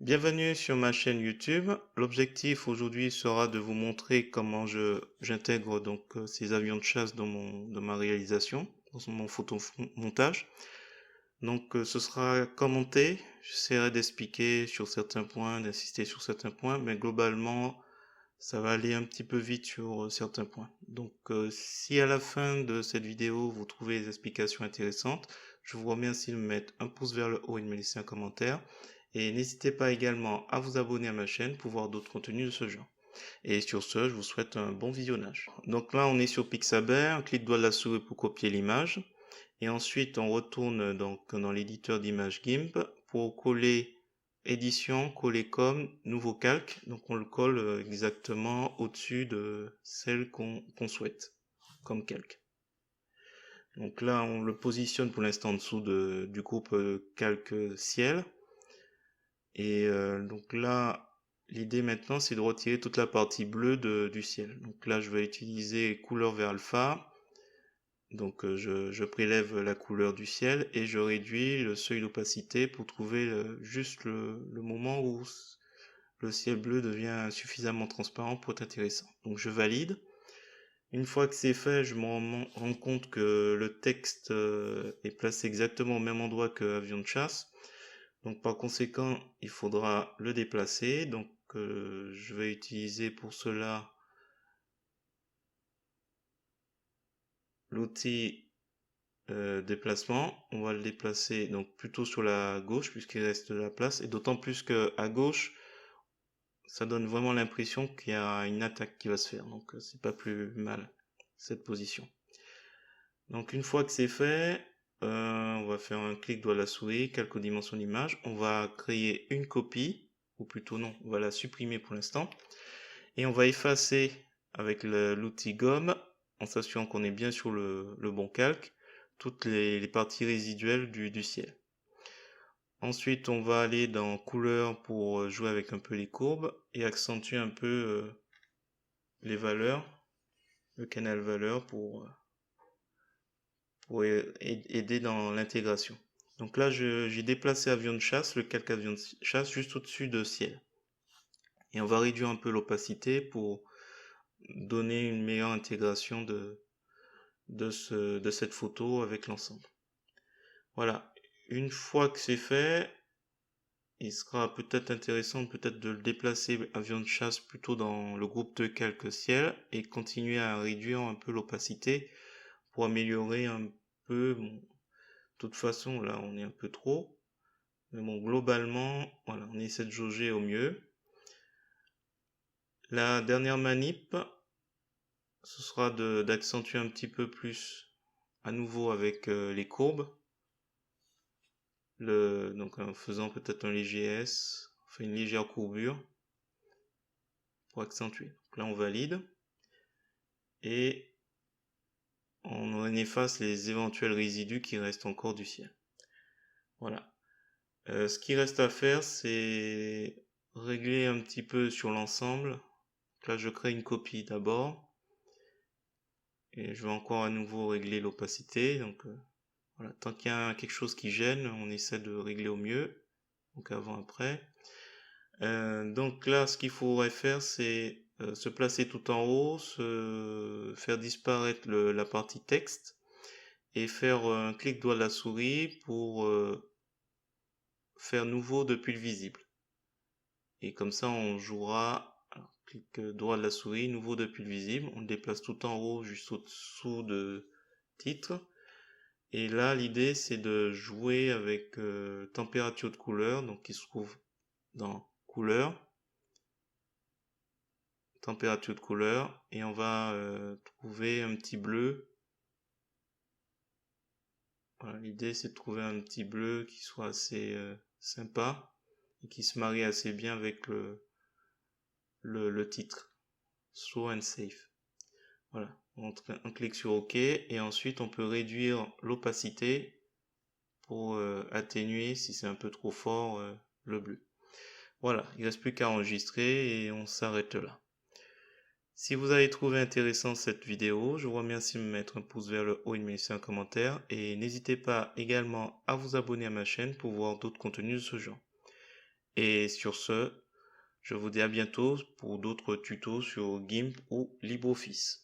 Bienvenue sur ma chaîne YouTube. L'objectif aujourd'hui sera de vous montrer comment j'intègre ces avions de chasse dans ma réalisation, dans mon photomontage. Ce sera commenté. J'essaierai d'expliquer sur certains points, d'insister sur certains points, mais globalement, ça va aller un petit peu vite sur certains points. Si à la fin de cette vidéo vous trouvez les explications intéressantes, je vous remercie de me mettre un pouce vers le haut et de me laisser un commentaire. Et n'hésitez pas également à vous abonner à ma chaîne pour voir d'autres contenus de ce genre. Et sur ce, je vous souhaite un bon visionnage. Donc là, on est sur Pixabay, on clique droit de la souris pour copier l'image. Et ensuite, on retourne dans l'éditeur d'image GIMP pour coller édition, coller comme, nouveau calque. Donc on le colle exactement au-dessus de celle qu'on souhaite comme calque. Donc là, on le positionne pour l'instant en dessous du groupe calque ciel. Et donc là, l'idée maintenant, c'est de retirer toute la partie bleue du ciel. Donc là, je vais utiliser couleur vers alpha. Je prélève la couleur du ciel et je réduis le seuil d'opacité pour trouver juste le moment où le ciel bleu devient suffisamment transparent pour être intéressant. Donc je valide. Une fois que c'est fait, je me rends compte que le texte est placé exactement au même endroit que avion de chasse. Donc par conséquent, il faudra le déplacer. Je vais utiliser pour cela l'outil déplacement. On va le déplacer donc plutôt sur la gauche puisqu'il reste de la place. Et d'autant plus que à gauche, ça donne vraiment l'impression qu'il y a une attaque qui va se faire. Donc c'est pas plus mal cette position. Donc une fois que c'est fait, on va faire un clic droit de la souris, calque aux dimensions d'image. On va créer une copie, ou plutôt non, on va la supprimer pour l'instant. Et on va effacer avec l'outil gomme, en s'assurant qu'on est bien sur le bon calque, toutes les parties résiduelles du ciel. Ensuite, on va aller dans couleur pour jouer avec un peu les courbes et accentuer un peu les valeurs, le canal valeur pour aider dans l'intégration. Donc là, j'ai déplacé avion de chasse, le calque avion de chasse, juste au-dessus de ciel. Et on va réduire un peu l'opacité pour donner une meilleure intégration de cette photo avec l'ensemble. Voilà. Une fois que c'est fait, il sera peut-être intéressant peut-être de le déplacer avion de chasse plutôt dans le groupe de calque ciel et continuer à réduire un peu l'opacité pour améliorer un peu. Bon, de toute façon, là, on est un peu trop. Mais bon, globalement, voilà, on essaie de jauger au mieux. La dernière manip, ce sera d'accentuer un petit peu plus à nouveau avec les courbes. Donc en faisant peut-être un léger S, enfin une légère courbure pour accentuer. Donc là, on valide. Et on efface les éventuels résidus qui restent encore du ciel. Voilà. Ce qui reste à faire, c'est régler un petit peu sur l'ensemble. Là, je crée une copie d'abord. Et je vais encore à nouveau régler l'opacité. Voilà, tant qu'il y a quelque chose qui gêne, on essaie de régler au mieux. Donc avant, après. Donc là, ce qu'il faudrait faire, c'est se placer tout en haut, faire disparaître la partie texte et faire un clic droit de la souris pour faire nouveau depuis le visible. Et comme ça, on jouera, alors, clic droit de la souris, nouveau depuis le visible, on le déplace tout en haut, juste au-dessous de titre. Et là, l'idée, c'est de jouer avec température de couleur, donc qui se trouve dans couleur, température de couleur, et on va trouver un petit bleu. Voilà, l'idée, c'est de trouver un petit bleu qui soit assez sympa et qui se marie assez bien avec le titre. Slow and safe. Voilà, on clique sur OK et ensuite on peut réduire l'opacité pour atténuer si c'est un peu trop fort le bleu. Voilà, il ne reste plus qu'à enregistrer et on s'arrête là. Si vous avez trouvé intéressant cette vidéo, je vous remercie de me mettre un pouce vers le haut et de me laisser un commentaire et n'hésitez pas également à vous abonner à ma chaîne pour voir d'autres contenus de ce genre. Et sur ce, je vous dis à bientôt pour d'autres tutos sur GIMP ou LibreOffice.